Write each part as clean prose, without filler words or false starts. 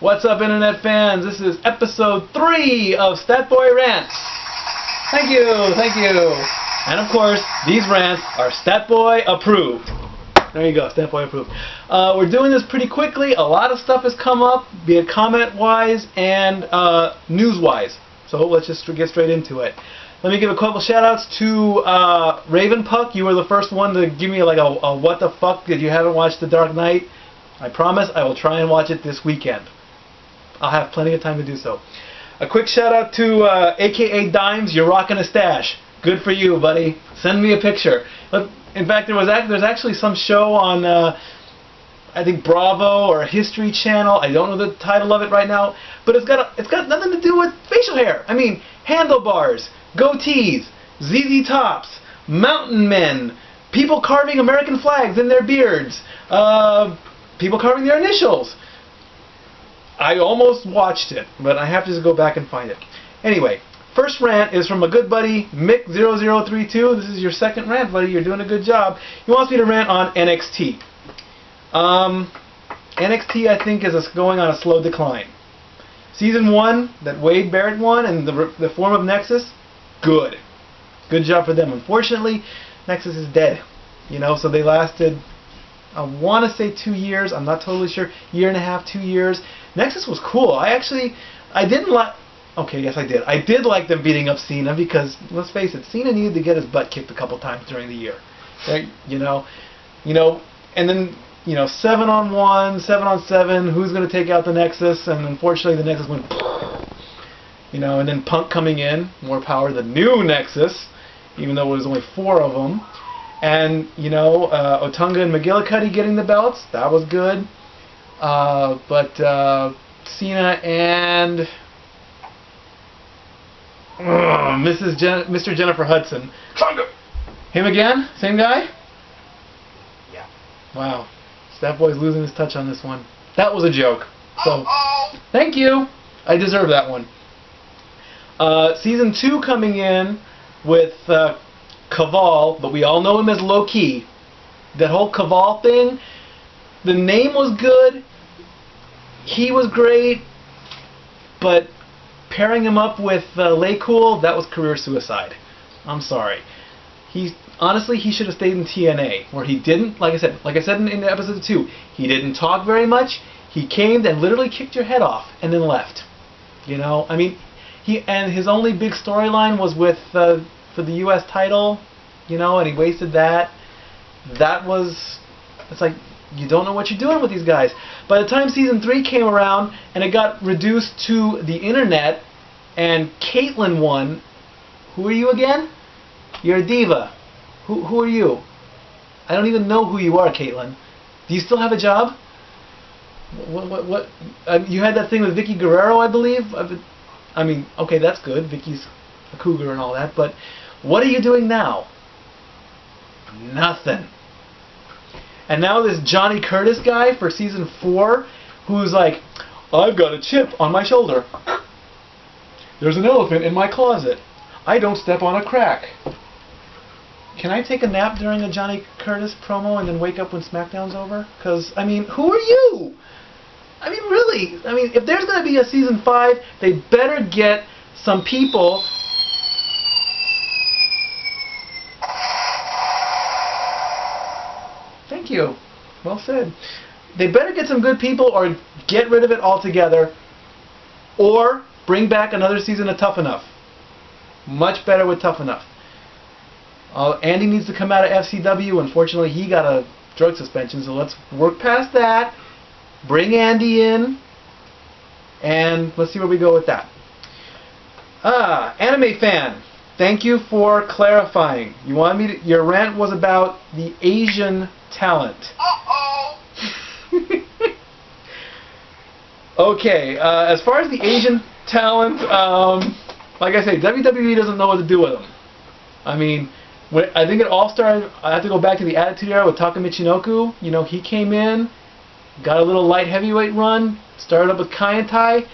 What's up, Internet fans? This is episode 3 of Statboy Rants. Thank you. And of course, these rants are Statboy approved. There you go, Statboy approved. We're doing this pretty quickly. A lot of stuff has come up, be it comment-wise and news-wise. So let's just get straight into it. Let me give a couple shout-outs to Raven Puck. You were the first one to give me like a what the fuck that you haven't watched The Dark Knight. I promise I will try and watch it this weekend. I'll have plenty of time to do so. A quick shout out to AKA Dimes. You're rocking a stash. Good for you, buddy. Send me a picture. In fact, there's actually some show on I think Bravo or History Channel. I don't know the title of it right now, but it's got nothing to do with facial hair. I mean, handlebars, goatees, ZZ Tops, mountain men, people carving American flags in their beards, people carving their initials. I almost watched it, but I have to just go back and find it. Anyway, first rant is from a good buddy, Mick0032. This is your second rant, buddy. You're doing a good job. He wants me to rant on NXT. NXT, I think, is going on a slow decline. Season 1, that Wade Barrett won, and the form of Nexus, good. Good job for them. Unfortunately, Nexus is dead. You know, so they lasted, I want to say 2 years. I'm not totally sure. Year and a half, 2 years. Nexus was cool. I didn't like... Okay, yes I did. I did like them beating up Cena because, let's face it, Cena needed to get his butt kicked a couple times during the year. You know, and then, 7-on-1, 7-on-7, who's going to take out the Nexus? And unfortunately the Nexus went... and then Punk coming in, more power, the new Nexus, even though it was only 4 of them. And, Otunga and McGillicuddy getting the belts, that was good. But Cena and Mr. Jennifer Hudson. Him again? Same guy? Yeah. Wow. Statboy's losing his touch on this one. That was a joke. So, thank you. I deserve that one. Season 2 coming in with Kaval, but we all know him as Low-Key. That whole Kaval thing, the name was good. He was great, but pairing him up with Laycool, that was career suicide. I'm sorry. Honestly, he should have stayed in TNA, where he didn't, like I said in episode 2, he didn't talk very much. He came and literally kicked your head off and then left. I mean, his only big storyline was with for the U.S. title, and he wasted that. It's like, you don't know what you're doing with these guys. By the time season 3 came around and it got reduced to the internet and Caitlyn won, who are you again? You're a diva. Who are you? I don't even know who you are, Caitlyn. Do you still have a job? What? You had that thing with Vicky Guerrero, I believe? I mean, okay, that's good. Vicky's a cougar and all that, but what are you doing now? Nothing. And now this Johnny Curtis guy for season 4, who's like, I've got a chip on my shoulder. There's an elephant in my closet. I don't step on a crack. Can I take a nap during a Johnny Curtis promo and then wake up when SmackDown's over? Because, I mean, who are you? I mean, really. I mean, if there's going to be a season 5, they better get some people... Thank you. Well said. They better get some good people or get rid of it altogether or bring back another season of Tough Enough. Much better with Tough Enough. Andy needs to come out of FCW. Unfortunately, he got a drug suspension, so let's work past that. Bring Andy in, and let's see where we go with that. Anime fan, thank you for clarifying. You wanted me to, your rant was about the Asian talent. Okay, as far as the Asian talent, like I say, WWE doesn't know what to do with them. I mean, I think it all started, I have to go back to the Attitude Era with Taka Michinoku. He came in, got a little light heavyweight run, started up with Kaientai,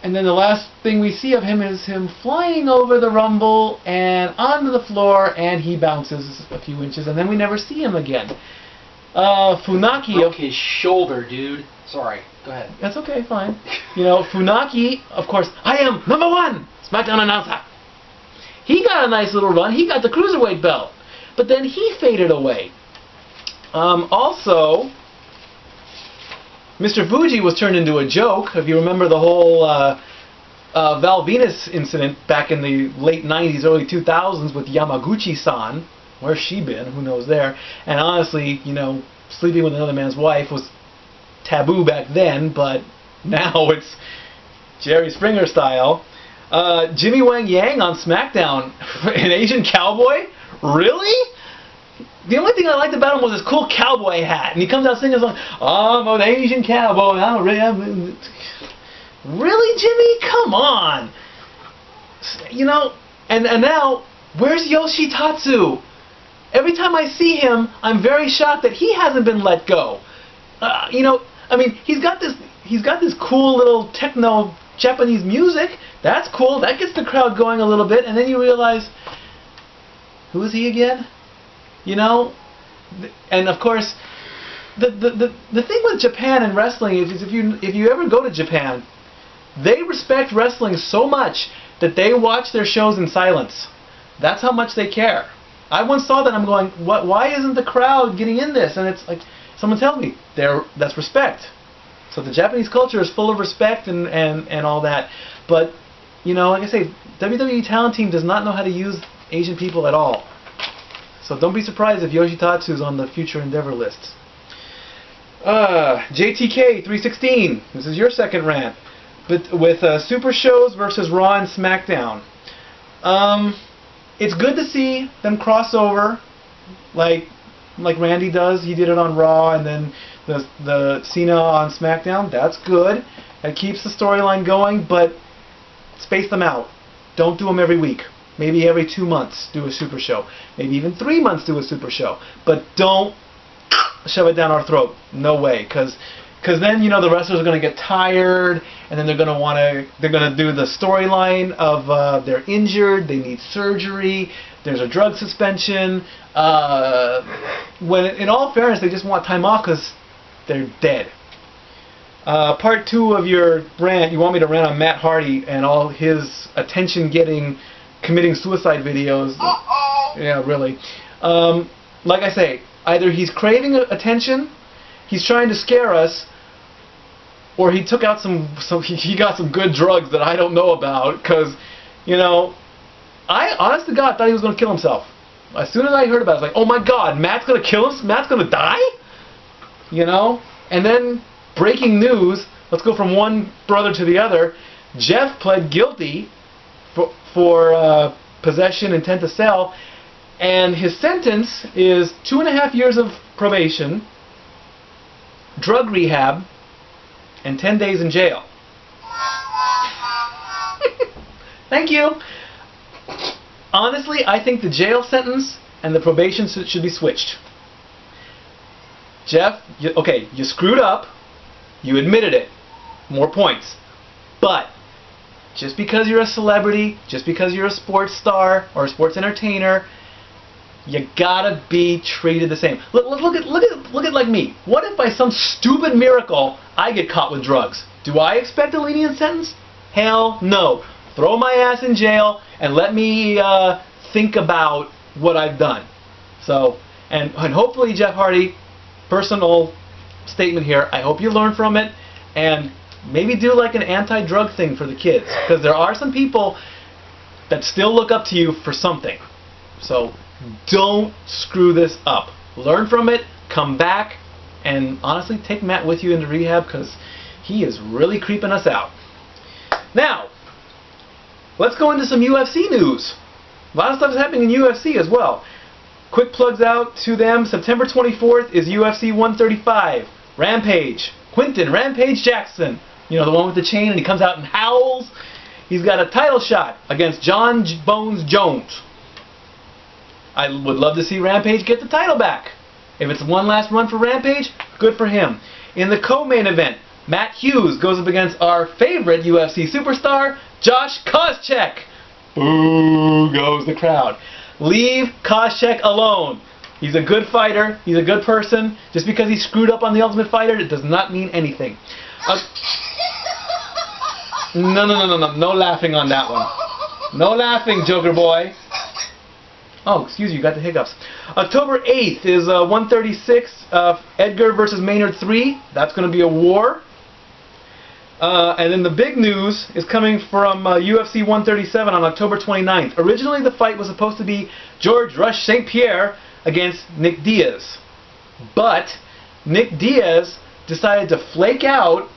and then the last thing we see of him is him flying over the Rumble and onto the floor, and he bounces a few inches, and then we never see him again. Funaki. Broke his shoulder, dude. Sorry. Go ahead. That's okay, fine. You know, Funaki, of course, I am #1 SmackDown announcer. He got a nice little run. He got the Cruiserweight belt. But then he faded away. Also, Mr. Fuji was turned into a joke. If you remember the whole Val Venus incident back in the late 90s, early 2000s with Yamaguchi-san. Where's she been? Who knows there? And honestly, you know, sleeping with another man's wife was taboo back then, but now it's Jerry Springer style. Jimmy Wang Yang on SmackDown, an Asian cowboy? Really? The only thing I liked about him was his cool cowboy hat, and he comes out singing a song, I'm an Asian cowboy, really, Jimmy? Come on. You know, and now, where's Yoshitatsu? Every time I see him, I'm very shocked that he hasn't been let go. You know, I mean, he's got this cool little techno Japanese music. That's cool. That gets the crowd going a little bit, and then you realize, who is he again? You know, and of course, the thing with Japan and wrestling is if you ever go to Japan, they respect wrestling so much that they watch their shows in silence. That's how much they care. I once saw that. I'm going, what? Why isn't the crowd getting in this? And it's like, someone tell me, that's respect. So the Japanese culture is full of respect and all that. But, you know, like I say, WWE Talent Team does not know how to use Asian people at all. So don't be surprised if Yoshitatsu is on the future endeavor lists. JTK 316. This is your second rant. But with Super Shows versus Raw and SmackDown. It's good to see them cross over, like Randy does. He did it on Raw, and then the Cena on SmackDown. That's good. That keeps the storyline going, but space them out. Don't do them every week. Maybe every 2 months do a Super Show. Maybe even 3 months do a Super Show. But don't shove it down our throat. No way, because then, you know, the wrestlers are going to get tired, and then they're going to do the storyline of they're injured, they need surgery, there's a drug suspension. When in all fairness, they just want time off because they're dead. Part 2 of your rant, you want me to rant on Matt Hardy and all his attention-getting, committing suicide videos. Yeah, really. Like I say, either he's craving attention, he's trying to scare us, or he took out he got some good drugs that I don't know about, because, you know, I, honest to God, thought he was going to kill himself. As soon as I heard about it, I was like, oh my God, Matt's going to kill us? Matt's going to die? You know? And then, breaking news, let's go from one brother to the other. Jeff pled guilty for possession, intent to sell, and his sentence is 2.5 years of probation, drug rehab, and 10 days in jail. Thank you. Honestly, I think the jail sentence and the probation should be switched. Jeff, okay, you screwed up. You admitted it. More points. But just because you're a celebrity, just because you're a sports star or a sports entertainer, you gotta be treated the same. Look at like me. What if by some stupid miracle I get caught with drugs? Do I expect a lenient sentence? Hell no. Throw my ass in jail and let me think about what I've done. So, and hopefully, Jeff Hardy, personal statement here, I hope you learn from it and maybe do like an anti-drug thing for the kids, because there are some people that still look up to you for something. So don't screw this up. Learn from it, come back, and honestly take Matt with you into rehab, because he is really creeping us out. Now, let's go into some UFC news. A lot of stuff is happening in UFC as well. Quick plugs out to them. September 24th is UFC 135. Rampage. Quinton Rampage Jackson. You know, the one with the chain and he comes out and howls. He's got a title shot against John Bones Jones. I would love to see Rampage get the title back. If it's one last run for Rampage, good for him. In the co-main event, Matt Hughes goes up against our favorite UFC superstar, Josh Koscheck. Boo goes the crowd. Leave Koscheck alone. He's a good fighter. He's a good person. Just because he screwed up on The Ultimate Fighter, it does not mean anything. No laughing on that one. No laughing, Joker boy. Oh, excuse you, got the hiccups. October 8th is 136, Edgar versus Maynard 3. That's going to be a war. And then the big news is coming from UFC 137 on October 29th. Originally, the fight was supposed to be George Rush St. Pierre against Nick Diaz. But Nick Diaz decided to flake out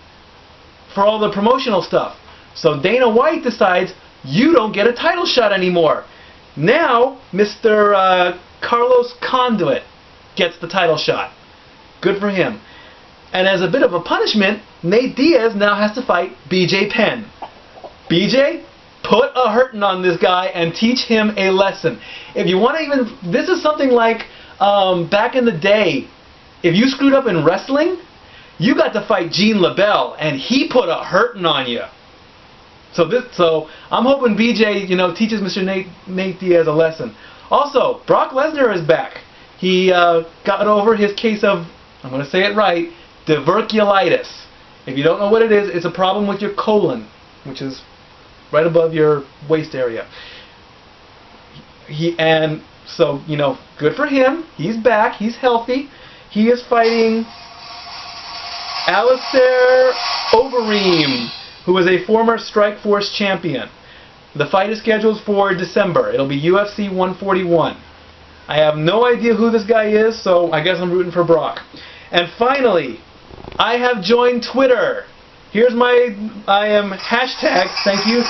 for all the promotional stuff. So Dana White decides, you don't get a title shot anymore. Now, Mr. Carlos Conduit gets the title shot. Good for him. And as a bit of a punishment, Nate Diaz now has to fight BJ Penn. BJ, put a hurting on this guy and teach him a lesson. If you want to even, this is something like back in the day, if you screwed up in wrestling, you got to fight Gene LaBelle, and he put a hurting on you. So I'm hoping BJ, teaches Mr. Nate Diaz a lesson. Also, Brock Lesnar is back. He got over his case of, I'm going to say it right, diverculitis. If you don't know what it is, it's a problem with your colon, which is right above your waist area. And so, good for him. He's back. He's healthy. He is fighting Alistair Overeem, who is a former Strikeforce champion. The fight is scheduled for December. It'll be UFC 141. I have no idea who this guy is, so I guess I'm rooting for Brock. And finally, I have joined Twitter. Here's I am hashtag, thank you.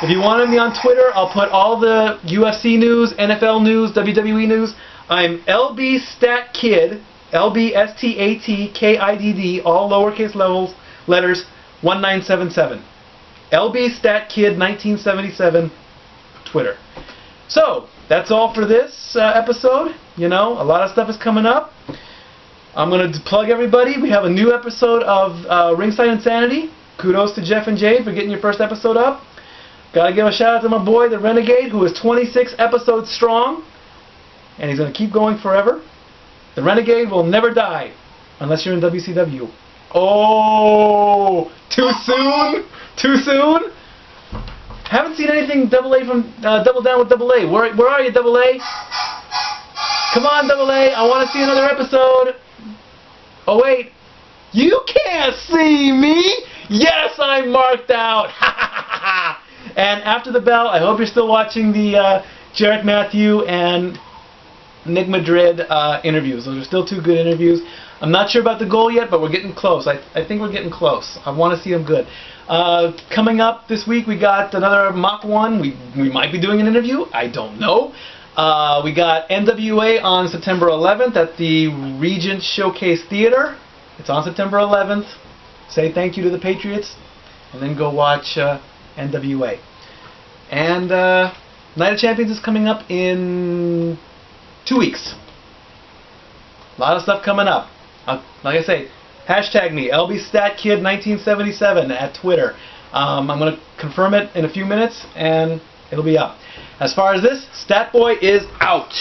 If you wanted me on Twitter, I'll put all the UFC news, NFL news, WWE news. I'm LBStatKid, LBSTATKIDD, all lowercase letters, 1977. LBStatKid 1977, Twitter. So, that's all for this episode. A lot of stuff is coming up. I'm going to plug everybody. We have a new episode of Ringside Insanity. Kudos to Jeff and Jade for getting your first episode up. Got to give a shout out to my boy, the Renegade, who is 26 episodes strong. And he's going to keep going forever. The Renegade will never die unless you're in WCW. Oh, too soon? Too soon? Haven't seen anything Double Down with Double A. Where are you, Double A? Come on, Double A. I want to see another episode. Oh, wait. You can't see me. Yes, I'm marked out. And after the bell, I hope you're still watching the Jarrett Matthew and Nick Madrid interviews. Those are still two good interviews. I'm not sure about the goal yet, but we're getting close. I think we're getting close. I want to see them good. Coming up this week, we got another Mach 1. We might be doing an interview. I don't know. We got NWA on September 11th at the Regent Showcase Theater. It's on September 11th. Say thank you to the Patriots, and then go watch NWA. And Night of Champions is coming up in 2 weeks. A lot of stuff coming up. Like I say, hashtag me, LBStatKid1977 at Twitter. I'm going to confirm it in a few minutes, and it'll be up. As far as this, Statboy is out.